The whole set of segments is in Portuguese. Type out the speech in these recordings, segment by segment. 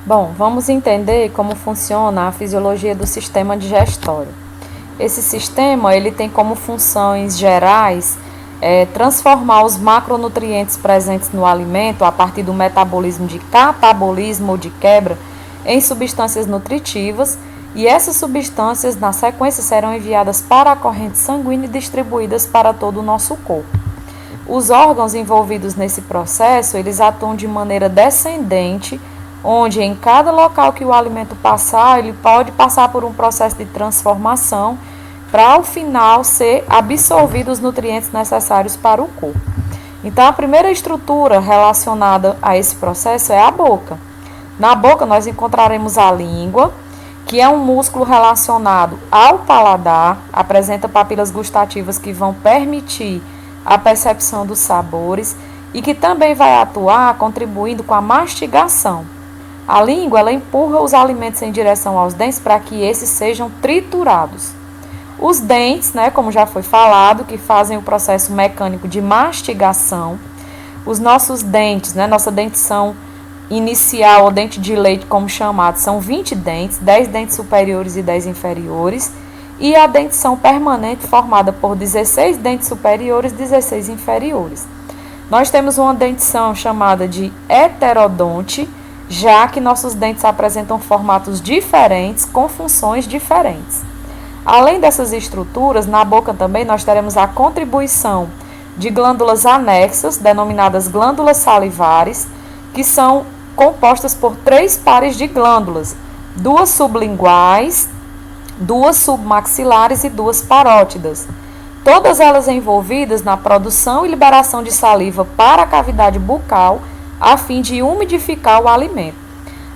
Bom, vamos entender como funciona a fisiologia do sistema digestório. Esse sistema ele tem como funções gerais transformar os macronutrientes presentes no alimento a partir do metabolismo de catabolismo ou de quebra em substâncias nutritivas, e essas substâncias na sequência serão enviadas para a corrente sanguínea e distribuídas para todo o nosso corpo. Os órgãos envolvidos nesse processo, eles atuam de maneira descendente, onde em cada local que o alimento passar, ele pode passar por um processo de transformação para ao final ser absorvido os nutrientes necessários para o corpo. Então a primeira estrutura relacionada a esse processo é a boca. Na boca nós encontraremos a língua, que é um músculo relacionado ao paladar, apresenta papilas gustativas que vão permitir a percepção dos sabores e que também vai atuar contribuindo com a mastigação. A língua ela empurra os alimentos em direção aos dentes para que esses sejam triturados. Os dentes, como já foi falado, que fazem o processo mecânico de mastigação. Os nossos dentes, nossa dentição inicial ou dente de leite, como chamado, são 20 dentes, 10 dentes superiores e 10 inferiores. E a dentição permanente formada por 16 dentes superiores e 16 inferiores. Nós temos uma dentição chamada de heterodonte, já que nossos dentes apresentam formatos diferentes, com funções diferentes. Além dessas estruturas, na boca também nós teremos a contribuição de glândulas anexas, denominadas glândulas salivares, que são compostas por 3 pares de glândulas, 2 sublinguais, 2 submaxilares e 2 parótidas. Todas elas envolvidas na produção e liberação de saliva para a cavidade bucal, a fim de umidificar o alimento.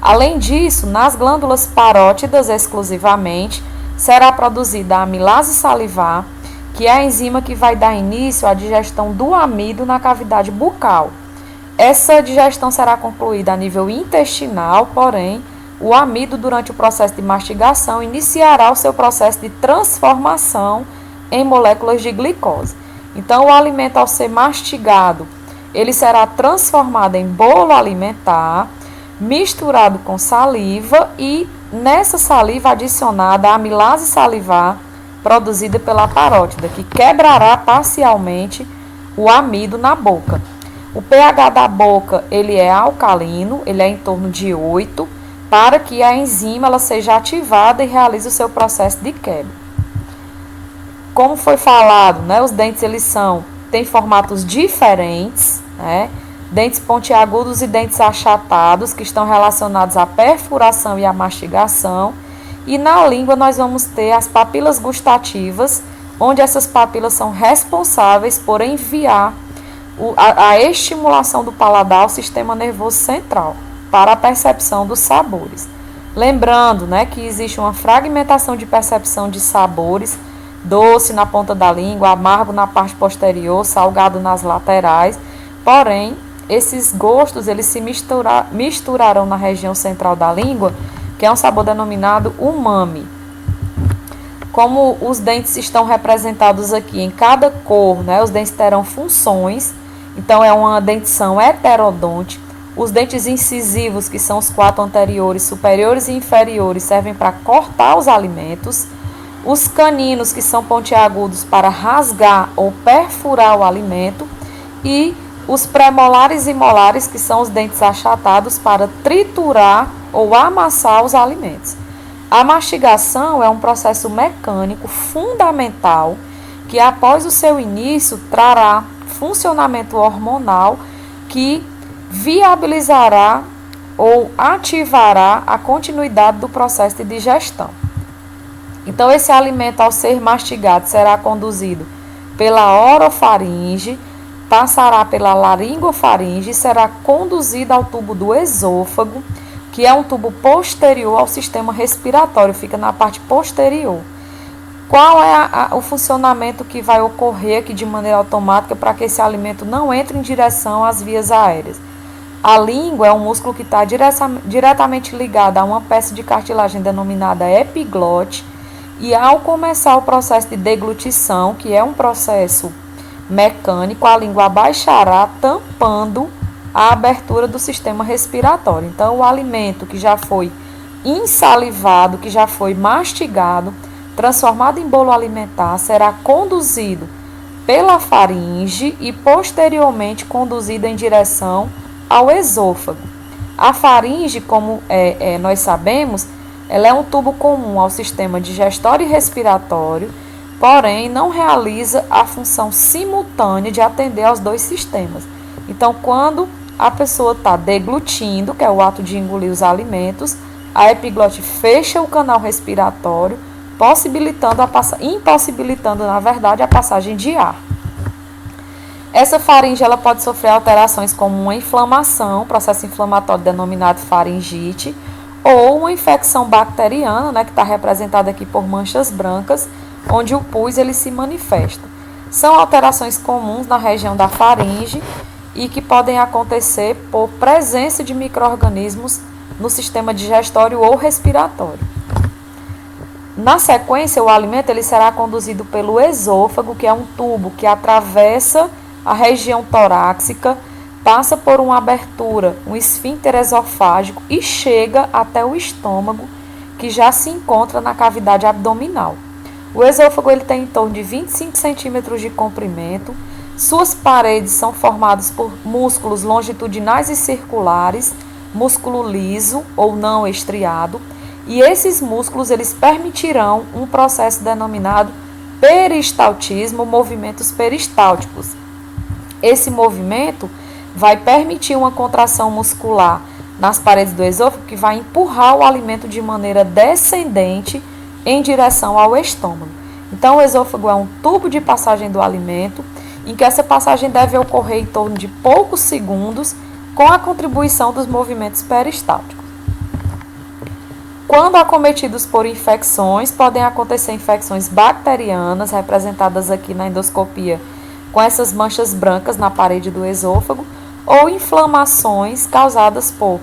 Além disso, nas glândulas parótidas exclusivamente, será produzida a amilase salivar, que é a enzima que vai dar início à digestão do amido na cavidade bucal. Essa digestão será concluída a nível intestinal, porém, o amido, durante o processo de mastigação, iniciará o seu processo de transformação em moléculas de glicose. Então, o alimento, ao ser mastigado, ele será transformado em bolo alimentar, misturado com saliva e, nessa saliva, adicionada a amilase salivar, produzida pela parótida, que quebrará parcialmente o amido na boca. O pH da boca, ele é alcalino, ele é em torno de 8, para que a enzima ela seja ativada e realize o seu processo de quebra. Como foi falado, os dentes eles têm formatos diferentes, dentes pontiagudos e dentes achatados, que estão relacionados à perfuração e à mastigação. E na língua nós vamos ter as papilas gustativas, onde essas papilas são responsáveis por enviar a estimulação do paladar ao sistema nervoso central, para a percepção dos sabores. Lembrando, que existe uma fragmentação de percepção de sabores, doce na ponta da língua, amargo na parte posterior, salgado nas laterais. Porém, esses gostos eles se misturarão na região central da língua, que é um sabor denominado umami. Como os dentes estão representados aqui em cada cor, os dentes terão funções. Então, é uma dentição heterodonte. Os dentes incisivos, que são os 4 anteriores, superiores e inferiores, servem para cortar os alimentos. Os caninos, que são pontiagudos, para rasgar ou perfurar o alimento. E os premolares e molares, que são os dentes achatados, para triturar ou amassar os alimentos. A mastigação é um processo mecânico fundamental que, após o seu início, trará funcionamento hormonal que viabilizará ou ativará a continuidade do processo de digestão. Então, esse alimento, ao ser mastigado, será conduzido pela orofaringe, passará pela laringofaringe e será conduzido ao tubo do esôfago, que é um tubo posterior ao sistema respiratório, fica na parte posterior. Qual é o funcionamento que vai ocorrer aqui de maneira automática para que esse alimento não entre em direção às vias aéreas? A língua é um músculo que está diretamente ligado a uma peça de cartilagem denominada epiglote, e ao começar o processo de deglutição, que é um processo mecânico, a língua abaixará, tampando a abertura do sistema respiratório. Então, o alimento que já foi insalivado, que já foi mastigado, transformado em bolo alimentar, será conduzido pela faringe e posteriormente conduzido em direção ao esôfago. A faringe, como nós sabemos, ela é um tubo comum ao sistema digestório e respiratório, porém não realiza a função simultânea de atender aos dois sistemas. Então, quando a pessoa está deglutindo, que é o ato de engolir os alimentos, a epiglote fecha o canal respiratório, impossibilitando, na verdade, a passagem de ar. Essa faringe ela pode sofrer alterações como uma inflamação, processo inflamatório denominado faringite, ou uma infecção bacteriana, né, que está representada aqui por manchas brancas, onde o pus ele se manifesta. São alterações comuns na região da faringe e que podem acontecer por presença de micro-organismos no sistema digestório ou respiratório. Na sequência, o alimento ele será conduzido pelo esôfago, que é um tubo que atravessa a região torácica, passa por uma abertura, um esfíncter esofágico e chega até o estômago, que já se encontra na cavidade abdominal. O esôfago ele tem em torno de 25 centímetros de comprimento. Suas paredes são formadas por músculos longitudinais e circulares, músculo liso ou não estriado, e esses músculos eles permitirão um processo denominado peristaltismo, movimentos peristálticos. Esse movimento vai permitir uma contração muscular nas paredes do esôfago que vai empurrar o alimento de maneira descendente em direção ao estômago. Então, o esôfago é um tubo de passagem do alimento, em que essa passagem deve ocorrer em torno de poucos segundos, com a contribuição dos movimentos peristálticos. Quando acometidos por infecções, podem acontecer infecções bacterianas, representadas aqui na endoscopia com essas manchas brancas na parede do esôfago, ou inflamações causadas por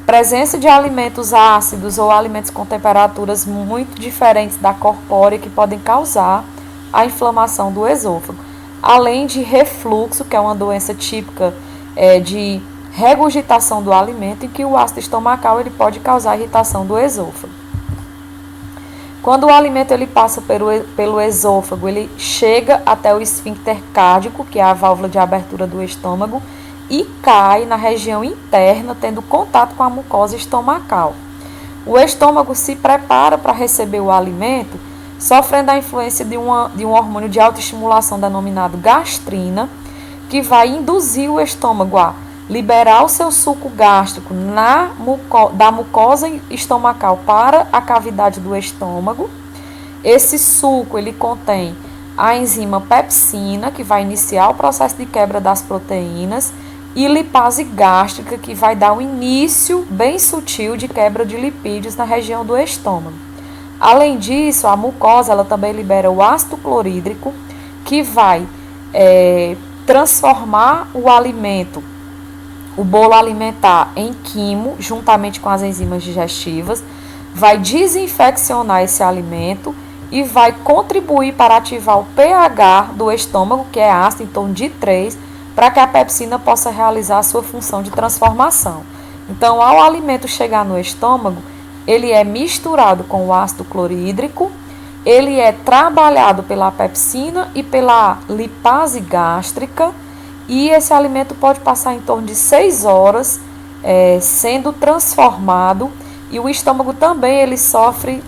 presença de alimentos ácidos ou alimentos com temperaturas muito diferentes da corpórea que podem causar a inflamação do esôfago, além de refluxo, que é uma doença típica de regurgitação do alimento, em que o ácido estomacal ele pode causar irritação do esôfago. Quando o alimento ele passa pelo esôfago, ele chega até o esfíncter cárdico, que é a válvula de abertura do estômago, e cai na região interna, tendo contato com a mucosa estomacal. O estômago se prepara para receber o alimento, sofrendo a influência de um hormônio de autoestimulação denominado gastrina, que vai induzir o estômago a liberar o seu suco gástrico da mucosa estomacal para a cavidade do estômago. Esse suco ele contém a enzima pepsina, que vai iniciar o processo de quebra das proteínas, e lipase gástrica, que vai dar um início bem sutil de quebra de lipídios na região do estômago. Além disso, a mucosa ela também libera o ácido clorídrico, que vai transformar o alimento, o bolo alimentar, em quimo, juntamente com as enzimas digestivas, vai desinfeccionar esse alimento e vai contribuir para ativar o pH do estômago, que é ácido, em torno de 3, para que a pepsina possa realizar a sua função de transformação. Então, ao alimento chegar no estômago, ele é misturado com o ácido clorídrico, ele é trabalhado pela pepsina e pela lipase gástrica, e esse alimento pode passar em torno de 6 horas sendo transformado, e o estômago também ele sofre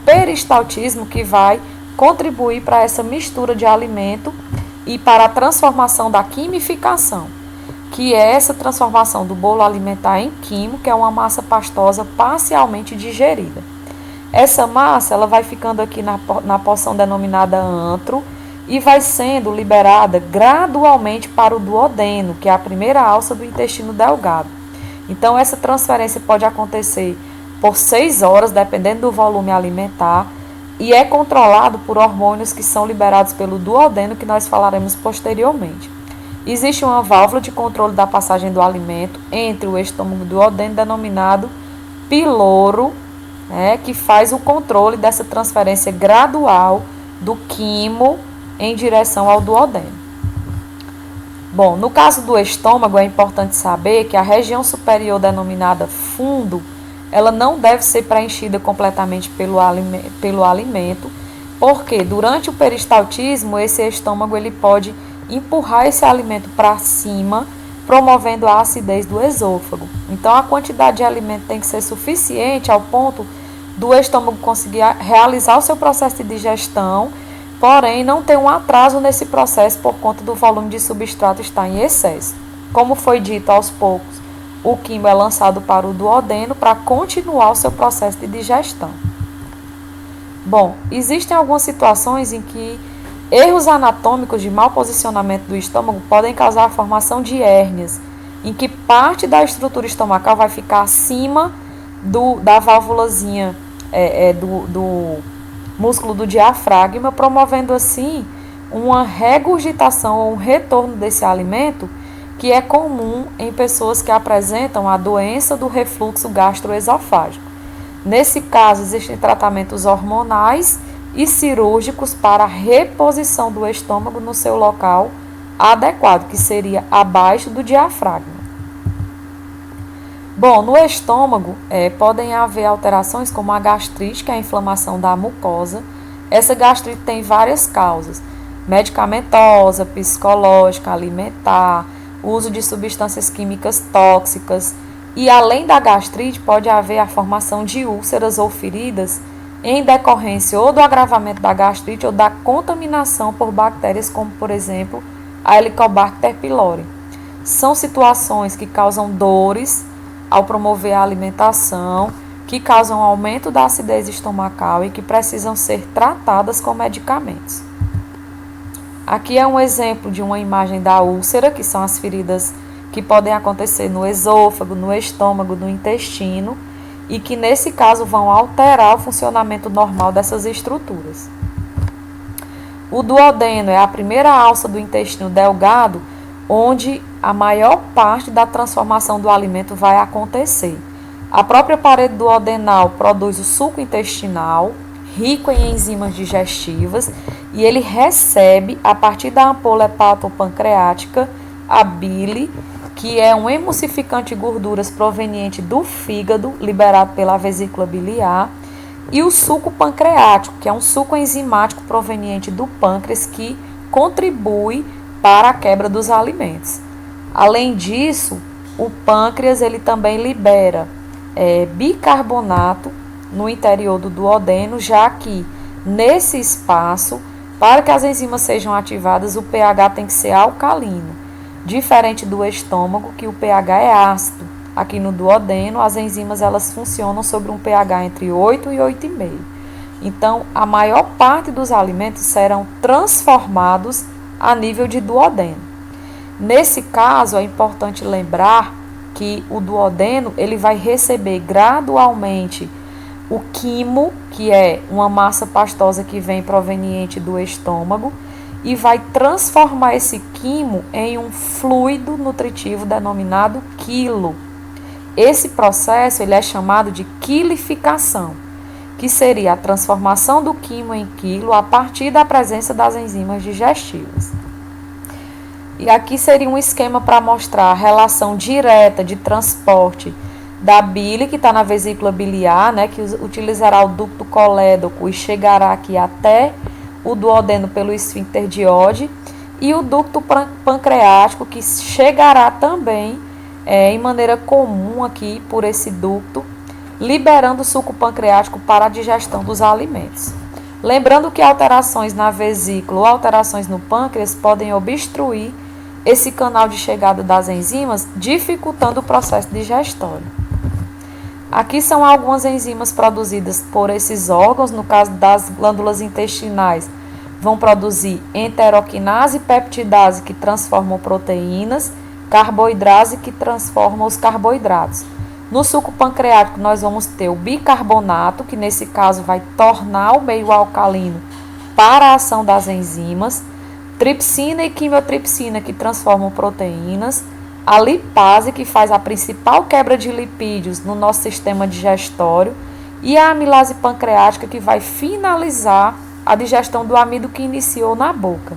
peristaltismo, que vai contribuir para essa mistura de alimento e para a transformação da quimificação, que é essa transformação do bolo alimentar em quimo, que é uma massa pastosa parcialmente digerida. Essa massa ela vai ficando aqui na porção denominada antro e vai sendo liberada gradualmente para o duodeno, que é a primeira alça do intestino delgado. Então, essa transferência pode acontecer por 6 horas, dependendo do volume alimentar, e é controlado por hormônios que são liberados pelo duodeno, que nós falaremos posteriormente. Existe uma válvula de controle da passagem do alimento entre o estômago e o duodeno, denominado piloro, que faz o controle dessa transferência gradual do quimo em direção ao duodeno. Bom, no caso do estômago, é importante saber que a região superior denominada fundo, ela não deve ser preenchida completamente pelo alimento, porque durante o peristaltismo, esse estômago ele pode empurrar esse alimento para cima, promovendo a acidez do esôfago. Então, a quantidade de alimento tem que ser suficiente ao ponto do estômago conseguir realizar o seu processo de digestão, porém não ter um atraso nesse processo por conta do volume de substrato estar em excesso. Como foi dito aos poucos, o quimo é lançado para o duodeno para continuar o seu processo de digestão. Bom, existem algumas situações em que erros anatômicos de mau posicionamento do estômago podem causar a formação de hérnias, em que parte da estrutura estomacal vai ficar acima da válvulazinha do músculo do diafragma, promovendo assim uma regurgitação ou um retorno desse alimento, que é comum em pessoas que apresentam a doença do refluxo gastroesofágico. Nesse caso, existem tratamentos hormonais e cirúrgicos para a reposição do estômago no seu local adequado, que seria abaixo do diafragma. Bom, no estômago podem haver alterações como a gastrite, que é a inflamação da mucosa. Essa gastrite tem várias causas: medicamentosa, psicológica, alimentar, uso de substâncias químicas tóxicas. E além da gastrite, pode haver a formação de úlceras ou feridas em decorrência ou do agravamento da gastrite ou da contaminação por bactérias, como por exemplo a Helicobacter pylori. São situações que causam dores ao promover a alimentação, que causam aumento da acidez estomacal e que precisam ser tratadas com medicamentos. Aqui é um exemplo de uma imagem da úlcera, que são as feridas que podem acontecer no esôfago, no estômago, no intestino, e que nesse caso vão alterar o funcionamento normal dessas estruturas. O duodeno é a primeira alça do intestino delgado, onde a maior parte da transformação do alimento vai acontecer. A própria parede duodenal produz o suco intestinal, rico em enzimas digestivas, e ele recebe, a partir da ampola hepatopancreática, a bile, que é um emulsificante de gorduras proveniente do fígado, liberado pela vesícula biliar, e o suco pancreático, que é um suco enzimático proveniente do pâncreas, que contribui para a quebra dos alimentos. Além disso, o pâncreas ele também libera bicarbonato no interior do duodeno, já que nesse espaço, para que as enzimas sejam ativadas, o pH tem que ser alcalino. Diferente do estômago, que o pH é ácido. Aqui no duodeno, as enzimas elas funcionam sobre um pH entre 8 e 8,5. Então, a maior parte dos alimentos serão transformados a nível de duodeno. Nesse caso, é importante lembrar que o duodeno ele vai receber gradualmente o quimo, que é uma massa pastosa que vem proveniente do estômago, e vai transformar esse quimo em um fluido nutritivo denominado quilo. Esse processo ele é chamado de quilificação, que seria a transformação do quimo em quilo a partir da presença das enzimas digestivas. E aqui seria um esquema para mostrar a relação direta de transporte da bile, que está na vesícula biliar, né, que utilizará o ducto colédoco e chegará aqui até o duodeno pelo esfíncter de Oddi, e o ducto pancreático, que chegará também em maneira comum aqui por esse ducto, liberando o suco pancreático para a digestão dos alimentos. Lembrando que alterações na vesícula ou alterações no pâncreas podem obstruir esse canal de chegada das enzimas, dificultando o processo digestório. Aqui são algumas enzimas produzidas por esses órgãos. No caso das glândulas intestinais, vão produzir enteroquinase e peptidase, que transformam proteínas, carboidrase, que transforma os carboidratos. No suco pancreático, nós vamos ter o bicarbonato, que nesse caso vai tornar o meio alcalino para a ação das enzimas, tripsina e quimiotripsina, que transformam proteínas, a lipase, que faz a principal quebra de lipídios no nosso sistema digestório, e a amilase pancreática, que vai finalizar a digestão do amido que iniciou na boca.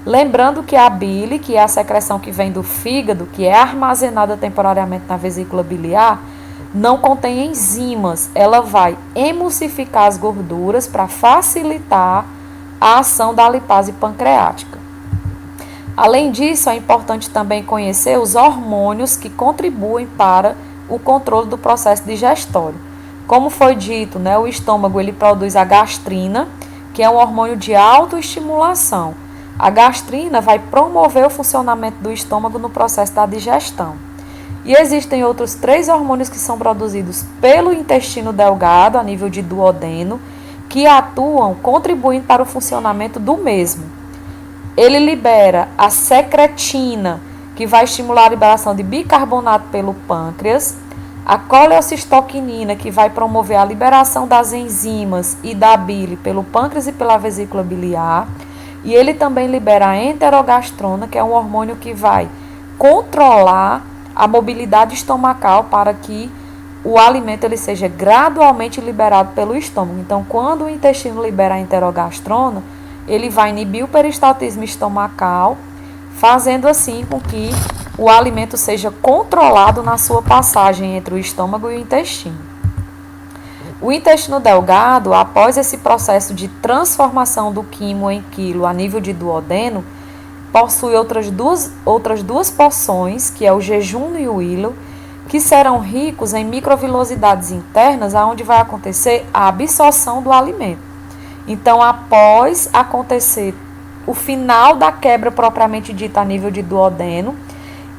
Lembrando que a bile, que é a secreção que vem do fígado, que é armazenada temporariamente na vesícula biliar, não contém enzimas. Ela vai emulsificar as gorduras para facilitar a ação da lipase pancreática. Além disso, é importante também conhecer os hormônios que contribuem para o controle do processo digestório. Como foi dito, o estômago ele produz a gastrina, que é um hormônio de autoestimulação. A gastrina vai promover o funcionamento do estômago no processo da digestão. E existem outros 3 hormônios que são produzidos pelo intestino delgado, a nível de duodeno, que atuam contribuindo para o funcionamento do mesmo. Ele libera a secretina, que vai estimular a liberação de bicarbonato pelo pâncreas, a colecistoquinina, que vai promover a liberação das enzimas e da bile pelo pâncreas e pela vesícula biliar, e ele também libera a enterogastrona, que é um hormônio que vai controlar a mobilidade estomacal para que o alimento ele seja gradualmente liberado pelo estômago. Então, quando o intestino libera a enterogastrona, ele vai inibir o peristaltismo estomacal, fazendo assim com que o alimento seja controlado na sua passagem entre o estômago e o intestino. O intestino delgado, após esse processo de transformação do quimo em quilo a nível de duodeno, possui outras duas porções, que é o jejum e o hilo, que serão ricos em microvilosidades internas, onde vai acontecer a absorção do alimento. Então, após acontecer o final da quebra propriamente dita a nível de duodeno,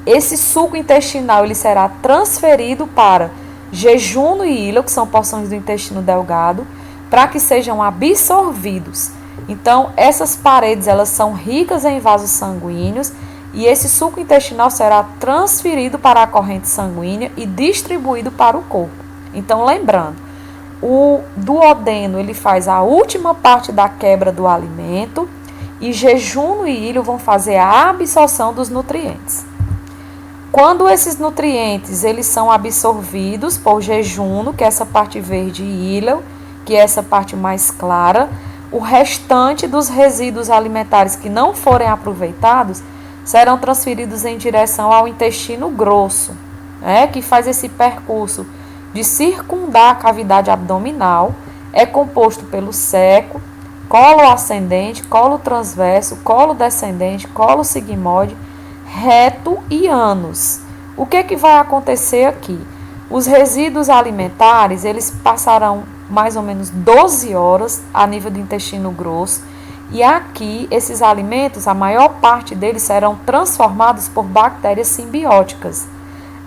esse suco intestinal ele será transferido para jejum e hilo, que são porções do intestino delgado, para que sejam absorvidos. Então, essas paredes elas são ricas em vasos sanguíneos e esse suco intestinal será transferido para a corrente sanguínea e distribuído para o corpo. Então, lembrando, o duodeno ele faz a última parte da quebra do alimento e jejum e hilo vão fazer a absorção dos nutrientes. Quando esses nutrientes eles são absorvidos por jejum, que é essa parte verde, e hilo, que é essa parte mais clara, o restante dos resíduos alimentares que não forem aproveitados serão transferidos em direção ao intestino grosso, que faz esse percurso de circundar a cavidade abdominal, é composto pelo seco, colo ascendente, colo transverso, colo descendente, colo sigmoide, reto e ânus. O que vai acontecer aqui? Os resíduos alimentares, eles passarão mais ou menos 12 horas a nível do intestino grosso, e aqui esses alimentos, a maior parte deles serão transformados por bactérias simbióticas.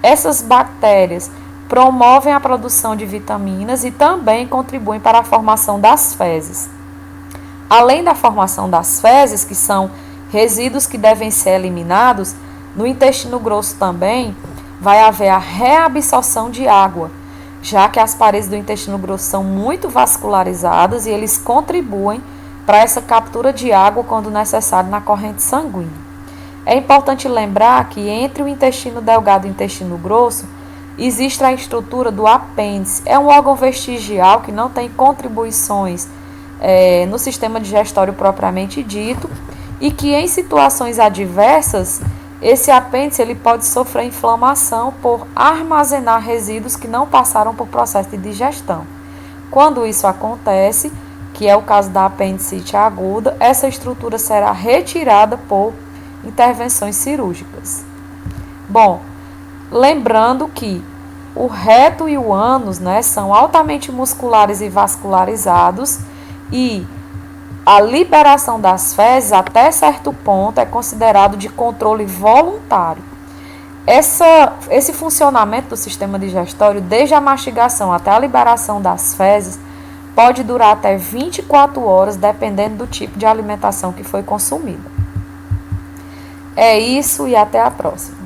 Essas bactérias promovem a produção de vitaminas e também contribuem para a formação das fezes. Além da formação das fezes, que são resíduos que devem ser eliminados, no intestino grosso também vai haver a reabsorção de água, já que as paredes do intestino grosso são muito vascularizadas e eles contribuem para essa captura de água quando necessário na corrente sanguínea. É importante lembrar que entre o intestino delgado e o intestino grosso existe a estrutura do apêndice. É um órgão vestigial que não tem contribuições no sistema digestório propriamente dito e que em situações adversas esse apêndice ele pode sofrer inflamação por armazenar resíduos que não passaram por processo de digestão. Quando isso acontece, que é o caso da apendicite aguda, essa estrutura será retirada por intervenções cirúrgicas. Bom, lembrando que o reto e o ânus, são altamente musculares e vascularizados e a liberação das fezes até certo ponto é considerado de controle voluntário. Esse funcionamento do sistema digestório, desde a mastigação até a liberação das fezes, pode durar até 24 horas, dependendo do tipo de alimentação que foi consumida. É isso e até a próxima.